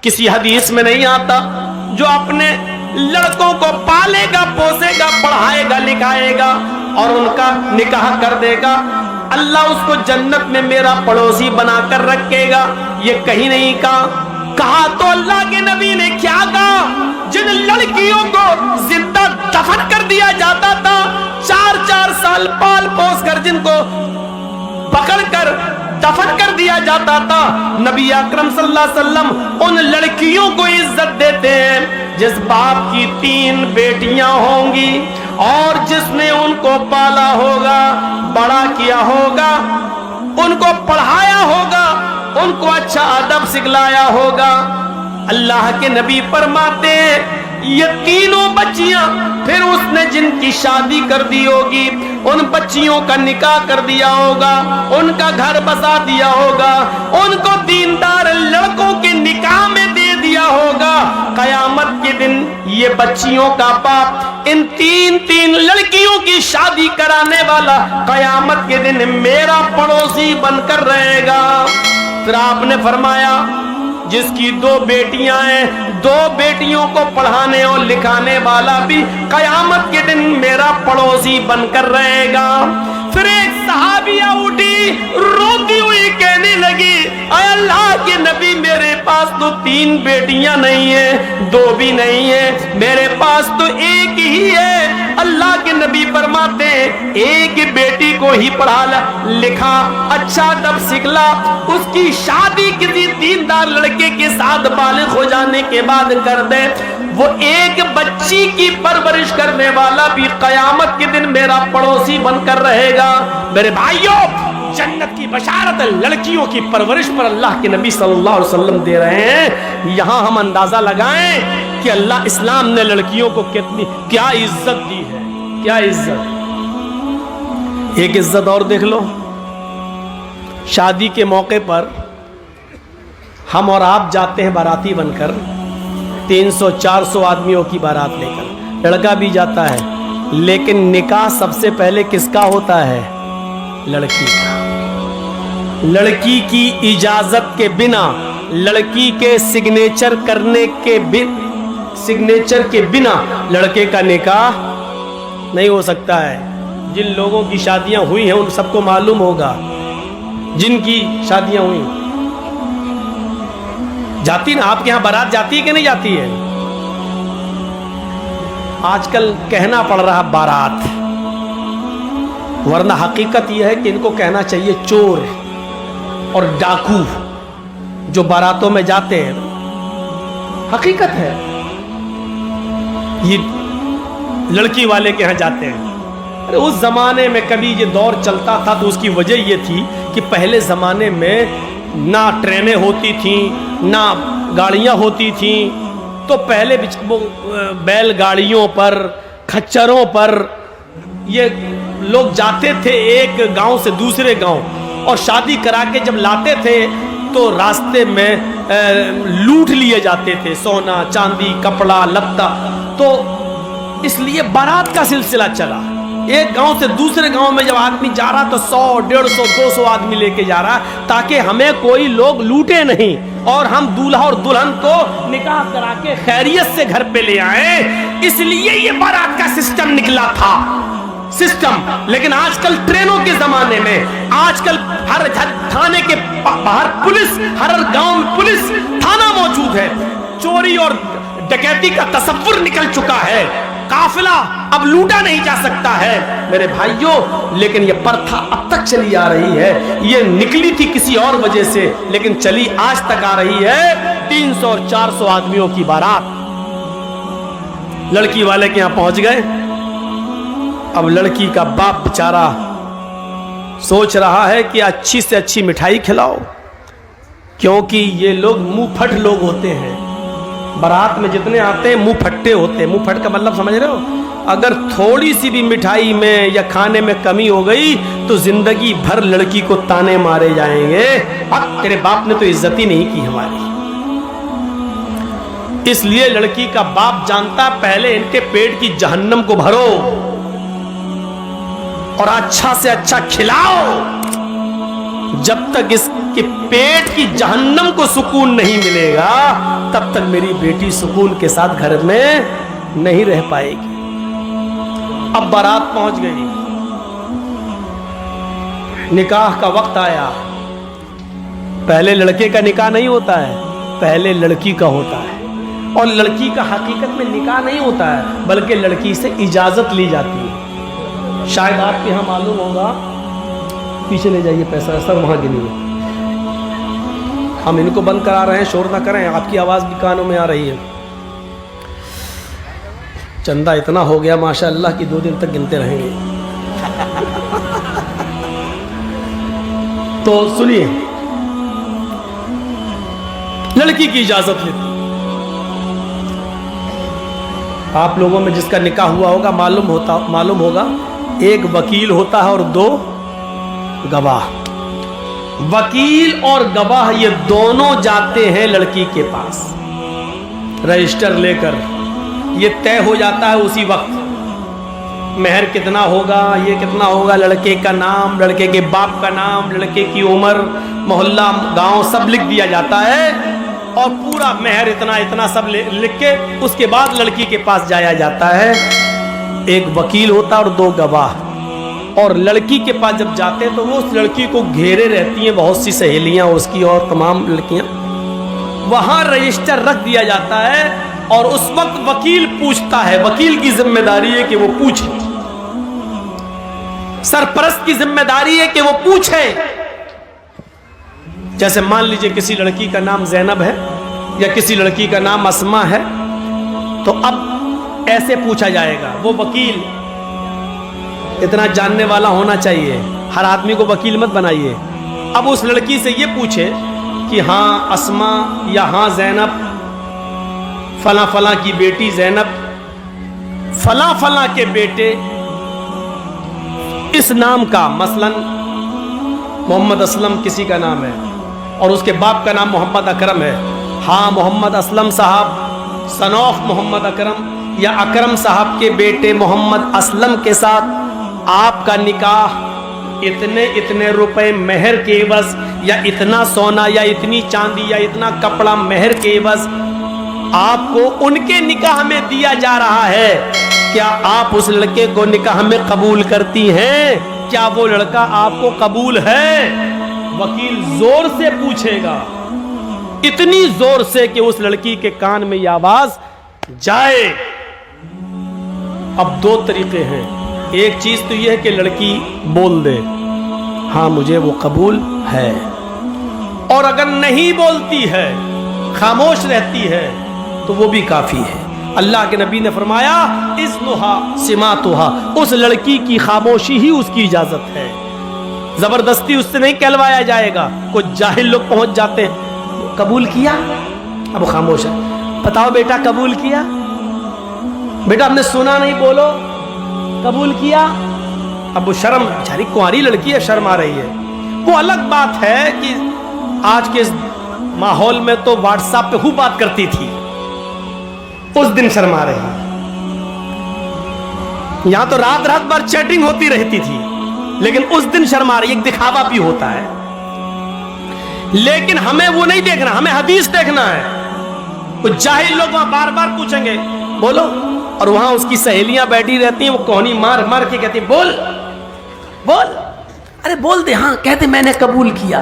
किसी हदीस में नहीं आता जो अपने लड़कों को पालेगा, पोसेगा, पढ़ाएगा, लिखाएगा और उनका निकाह कर देगा, अल्लाह उसको जन्नत में मेरा पड़ोसी बनाकर रखेगा। ये कहीं नहीं कहा तो अल्लाह के नबी ने क्या कहा? जिन लड़कियों को जिंदा दफन कर दिया जाता था, 4-4 साल पाल पोस कर जिनको पकड़कर दफन कर दिया जाता था, नबी अकरम सल्लल्लाहु अलैहि वसल्लम उन लड़कियों को इज्जत देते हैं जिस बाप की 3 बेटियां होंगी और जिसने उनको पाला होगा, बड़ा किया होगा, उनको पढ़ाया होगा, उनको अच्छा अदब सिखलाया होगा। अल्लाह के नबी फरमाते हैं ये तीनों बच्चियां फिर उसने जिनकी शादी कर दी होगी, उन बच्चियों का निकाह कर दिया होगा, उनका घर बसा दिया होगा, उनको दीनदार लड़कों के निकाह में दे दिया होगा। कयामत के दिन ये बच्चियों का बाप इन 3 लड़कियों की शादी कराने वाला कयामत के दिन मेरा पड़ोसी बनकर रहेगा। फिर आपने फरमाया जिसकी 2 बेटियां हैं, 2 बेटियों को पढ़ाने और लिखाने वाला भी कयामत के दिन मेरा पड़ोसी बनकर रहेगा। फिर एक सहाबिया उठी रोती हुई कहने लगी, अल्लाह के नबी मेरे पास तो 3 बेटियां नहीं है, 2 भी नहीं है, मेरे पास तो एक ही है। अल्लाह के नबी फरमाते हैं एक बेटी को ही पढ़ा लिखा, अच्छा अदब सिखला, उसकी शादी किसी दीनदार लड़के के साथ बालिग हो जाने के बाद कर दे, वो एक बच्ची की परवरिश करने वाला भी कयामत के दिन मेरा पड़ोसी बनकर रहेगा। मेरे भाइयों, जन्नत की बशारत लड़कियों की परवरिश पर अल्लाह के नबी सल्लल्लाहु अलैहि वसल्लम दे रहे हैं। यहां हम अंदाजा लगाएं कि अल्लाह इस्लाम ने लड़कियों को क्या इज्जत दी है, क्या इज्जत। एक इज्जत और देख लो, शादी के मौके पर हम और आप जाते हैं बाराती बनकर, 300-400 आदमियों की बारात लेकर, लड़का भी जाता है, लेकिन निकाह सबसे पहले किसका होता है? लड़की का। लड़की की इजाजत के बिना, लड़की के सिग्नेचर के बिना लड़के का निकाह नहीं हो सकता है। जिन लोगों की शादियां हुई हैं उन सबको मालूम होगा, जिनकी शादियां हुई। जाती ना आपके यहां बारात जाती है कि नहीं जाती है? आजकल कहना पड़ रहा बारात, वरना हकीकत यह है कि इनको कहना चाहिए चोर और डाकू जो बारातों में जाते हैं। हकीकत है, ये लड़की वाले के यहां जाते हैं। अरे उस जमाने में कभी ये दौर चलता था तो उसकी वजह ये थी कि पहले जमाने में ना ट्रेनें होती थी, ना गाड़ियां होती थी, तो पहले बैलगाड़ियों पर, खच्चरों पर ये लोग जाते थे एक गांव से दूसरे गांव, और शादी करा के जब लाते थे तो रास्ते में लूट लिए जाते थे सोना, चांदी, कपड़ा, लत्ता। तो इसलिए बारात का सिलसिला चला। एक गांव से दूसरे गांव में जब आदमी जा रहा तो 100, 150, 200 आदमी लेके जा रहा, ताकि हमें कोई लोग लूटे नहीं और हम दूल्हा और दुल्हन को निकाह करा के खैरियत से घर पे ले आए। इसलिए ये बारात का सिस्टम निकला था, सिस्टम। लेकिन आजकल ट्रेनों के जमाने में, आजकल हर थाने के बाहर पुलिस, हर गांव में पुलिस थाना मौजूद है, चोरी और डकैती का तसव्वुर निकल चुका है, काफिला अब लूटा नहीं जा सकता है मेरे भाइयों। लेकिन यह प्रथा अब तक चली आ रही है, ये निकली थी किसी और वजह से, लेकिन चली आज तक आ रही है। 300 और 400 आदमियों की बारात लड़की वाले के यहां पहुंच गए। अब लड़की का बाप बेचारा सोच रहा है कि अच्छी से अच्छी मिठाई खिलाओ, क्योंकि ये लोग मुंह फट लोग होते हैं। बारात में जितने आते हैं मुंह फट्टे होते हैं। मुंह फट का मतलब समझ रहे हो? अगर थोड़ी सी भी मिठाई में या खाने में कमी हो गई तो जिंदगी भर लड़की को ताने मारे जाएंगे, अब तेरे बाप ने तो इज्जत ही नहीं की हमारी। इसलिए लड़की का बाप जानता, पहले इनके पेट की जहन्नम को भरो और अच्छा से अच्छा खिलाओ, جب تک اس کے پیٹ کی جہنم کو سکون نہیں ملے گا تب تک میری بیٹی سکون کے ساتھ گھر میں نہیں رہ پائے گی۔ اب بارات پہنچ گئی، نکاح کا وقت آیا۔ پہلے لڑکے کا نکاح نہیں ہوتا ہے، پہلے لڑکی کا ہوتا ہے، اور لڑکی کا حقیقت میں نکاح نہیں ہوتا ہے بلکہ لڑکی سے اجازت لی جاتی ہے۔ شاید آپ کے یہاں معلوم ہوگا، پیچھے لے جائیے پیسہ سر وہاں گنیے، ہم ان کو بند کرا رہے ہیں، شور نہ کریں، آپ کی آواز بھی کانوں میں آ رہی ہے۔ چندہ اتنا ہو گیا ماشاءاللہ کہ 2 دن تک گنتے رہیں گے۔ تو سنیے، لڑکی کی اجازت لیتی، آپ لوگوں میں جس کا نکاح ہوا ہوگا معلوم ہوگا، ایک وکیل ہوتا ہے اور 2 گواہ۔ وکیل اور گواہ یہ دونوں جاتے ہیں لڑکی کے پاس رجسٹر لے کر، یہ طے ہو جاتا ہے اسی وقت، مہر کتنا ہوگا، یہ کتنا ہوگا، لڑکے کا نام، لڑکے کے باپ کا نام، لڑکے کی عمر، محلہ، گاؤں سب لکھ دیا جاتا ہے، اور پورا مہر اتنا اتنا سب لکھ کے اس کے بعد لڑکی کے پاس جایا جاتا ہے۔ ایک وکیل ہوتا اور 2 گواہ، اور لڑکی کے پاس جب جاتے تو وہ اس لڑکی کو گھیرے رہتی ہیں بہت سی سہیلیاں اس کی اور تمام لڑکیاں، وہاں رجسٹر رکھ دیا جاتا ہے، اور اس وقت وکیل پوچھتا ہے، وکیل کی ذمہ داری ہے کہ وہ پوچھے، سرپرست کی ذمہ داری ہے کہ وہ پوچھے۔ جیسے مان لیجئے کسی لڑکی کا نام زینب ہے یا کسی لڑکی کا نام اسما ہے، تو اب ایسے پوچھا جائے گا، وہ وکیل اتنا جاننے والا ہونا چاہیے، ہر آدمی کو وکیل مت بنائیے۔ اب اس لڑکی سے یہ پوچھے کہ ہاں اسما یا ہاں زینب، فلاں فلاں کی بیٹی زینب، فلاں فلاں کے بیٹے اس نام کا، مثلا محمد اسلم کسی کا نام ہے اور اس کے باپ کا نام محمد اکرم ہے، ہاں محمد اسلم صاحب سن آف محمد اکرم یا اکرم صاحب کے بیٹے محمد اسلم کے ساتھ آپ کا نکاح اتنے اتنے روپے مہر کے عوض، یا اتنا سونا یا اتنی چاندی یا اتنا کپڑا مہر کے عوض آپ کو ان کے نکاح میں دیا جا رہا ہے، کیا آپ اس لڑکے کو نکاح میں قبول کرتی ہیں؟ کیا وہ لڑکا آپ کو قبول ہے؟ وکیل زور سے پوچھے گا، اتنی زور سے کہ اس لڑکی کے کان میں یہ آواز جائے۔ اب 2 طریقے ہیں، ایک چیز تو یہ ہے کہ لڑکی بول دے ہاں مجھے وہ قبول ہے، اور اگر نہیں بولتی ہے، خاموش رہتی ہے، تو وہ بھی کافی ہے۔ اللہ کے نبی نے فرمایا اذنھا سماتھا، اس لڑکی کی خاموشی ہی اس کی اجازت ہے، زبردستی اس سے نہیں کہلوایا جائے گا۔ کچھ جاہل لوگ پہنچ جاتے ہیں، قبول کیا، اب خاموش ہے، بتاؤ بیٹا قبول کیا، بیٹا ہم نے سنا نہیں، بولو قبول کیا۔ اب وہ شرم، بیچاری کنواری لڑکی ہے، شرم آ رہی ہے۔ وہ الگ بات ہے کہ آج کے اس ماحول میں تو واٹس ایپ پہ خوب بات کرتی تھی، اس دن شرما رہی ہے، یہاں تو رات رات بھر چیٹنگ ہوتی رہتی تھی، لیکن اس دن شرما رہی ہے، ایک دکھاوا بھی ہوتا ہے، لیکن ہمیں وہ نہیں دیکھنا، ہمیں حدیث دیکھنا ہے۔ کچھ جاہل لوگ وہاں بار بار پوچھیں گے بولو، اور وہاں اس کی سہیلیاں بیٹھی رہتی ہیں، وہ کوہنی مار مار کے کہتی بول بول، ارے بول دے، ہاں کہتے میں نے قبول کیا،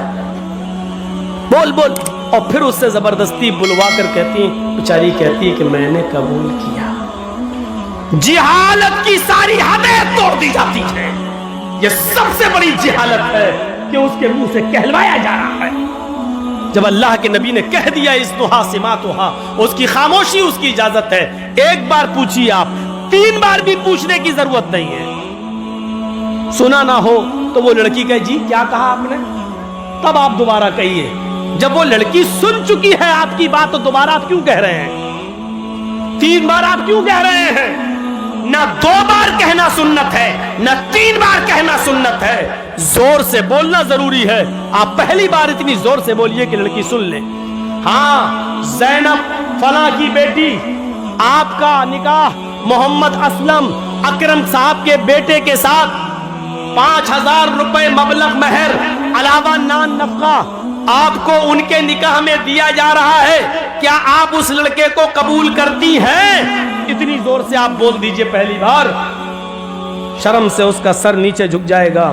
بول بول، اور پھر اس سے زبردستی بلوا کر کہتی ہیں، بیچاری کہتی ہے کہ میں نے قبول کیا۔ جہالت کی ساری حدیں توڑ دی جاتی ہے، یہ سب سے بڑی جہالت ہے کہ اس کے منہ سے کہلوایا جا رہا ہے۔ جب اللہ کے نبی نے کہہ دیا اذنھا سماتھا، اس کی خاموشی اس کی اجازت ہے۔ ایک بار پوچھیے آپ، 3 بار بھی پوچھنے کی ضرورت نہیں ہے۔ سنا نہ ہو تو وہ لڑکی کہے جی کیا کہا آپ نے، تب آپ دوبارہ کہیے۔ جب وہ لڑکی سن چکی ہے آپ کی بات تو دوبارہ آپ کیوں کہہ رہے ہیں؟ 3 بار آپ کیوں کہہ رہے ہیں؟ نہ 2 بار کہنا سنت ہے، نہ 3 بار کہنا سنت ہے، زور سے بولنا ضروری ہے۔ آپ پہلی بار اتنی زور سے بولیے کہ لڑکی سن لے، ہاں زینب فلاں کی بیٹی، آپ کا نکاح محمد اسلم اکرم صاحب کے بیٹے کے ساتھ 5,000 रुपए मबलग महर अलावा नान नफका आपको उनके निकाह में दिया जा रहा है। क्या आप उस लड़के को कबूल करती हैं? इतनी जोर से आप बोल दीजिए पहली बार। शर्म से उसका सर नीचे झुक जाएगा।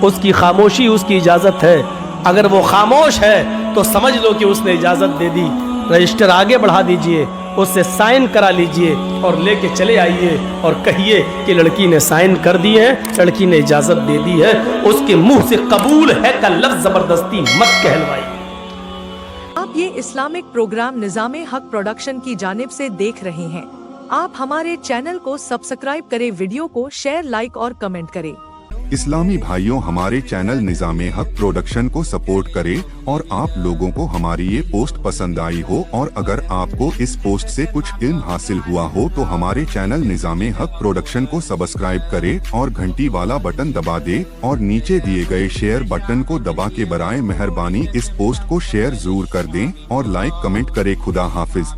उसकी खामोशी उसकी इजाजत है। अगर वो खामोश है तो समझ लो कि उसने इजाजत दे दी। रजिस्टर आगे बढ़ा दीजिए, उससे साइन करा लीजिए और लेके चले आइए और कहिए कि लड़की ने साइन कर दिए हैं, लड़की ने इजाजत दे दी है। उसके मुंह से कबूल है का लफ्ज जबरदस्ती मत कहलवाइए। आप ये इस्लामिक प्रोग्राम निज़ामे हक प्रोडक्शन की जानिब से देख रहे हैं। आप हमारे चैनल को सब्सक्राइब करें, वीडियो को शेयर, लाइक और कमेंट करें। इस्लामी भाइयों, हमारे चैनल निज़ामे हक प्रोडक्शन को सपोर्ट करें और आप लोगों को हमारी ये पोस्ट पसंद आई हो और अगर आपको इस पोस्ट से कुछ इल्म हासिल हुआ हो तो हमारे चैनल निज़ामे हक प्रोडक्शन को सब्सक्राइब करें और घंटी वाला बटन दबा दे और नीचे दिए गए शेयर बटन को दबा के बराए मेहरबानी इस पोस्ट को शेयर जरूर कर दें और लाइक कमेंट करें। खुदा हाफिज।